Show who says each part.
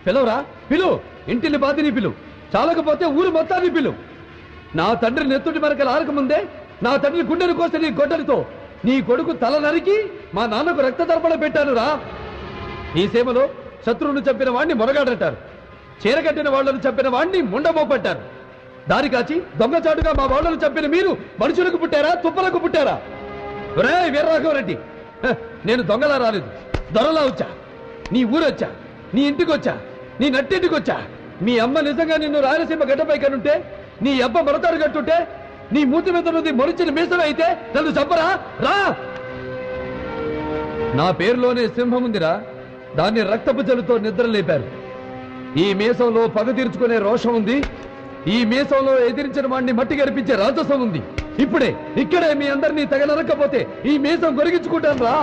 Speaker 1: పిలవరా, పిలు. ఇంటిని బాధిని పిలు, చాలకపోతే ఊరు మొత్తాన్ని పిలు. నా తండ్రి నెత్తుటి మరకలు ఆరకముందే నా తండ్రి గుండెను కోస్తే నీ గొడ్డలితో నీ కొడుకు తల నరికి మా నాన్నకు రక్త తర్పణ పెట్టానురా. ఈ సేవలో శత్రువును చంపిన వాణ్ణి మొరగాడంటారు, చీరగట్టిన వాళ్లను చంపిన వాణ్ణి ముండమోపట్టారు. దారి కాచి దొంగచాటుగా మా వాళ్లను చంపిన మీరు మనుషులకు పుట్టారా, తుప్పలకు పుట్టారా? రే వీరరాఘవరెడ్డి, నేను దొంగలా రాలేదు, దొరలా వచ్చా. నీ ఊరొచ్చా, నీ ఇంటికి వచ్చా, నీ నట్టింటికి వచ్చా. మీ అమ్మ నిజంగా నిన్ను రాయలసీమ గడ్డపై కనుంటే, నీ అబ్బ మొరతాడు కట్టుంటే, నీ మూతి మీద నుండి మొరిచిన మీసలు అయితే నన్ను చంపరా? రా. నా పేరులోనే సింహం ఉందిరా, దాన్ని రక్తపు జలుతో నిద్ర లేపారు. ఈ మీసంలో పగ తీర్చుకునే రోషం ఉంది, ఈ మీసంలో ఎదిరించిన వాడిని మట్టి గరిపించే రాజసం ఉంది. ఇప్పుడే ఇక్కడే మీ అందరినీ తగలనకపోతే ఈ మీసం గొరిగించుకుంటాను రా.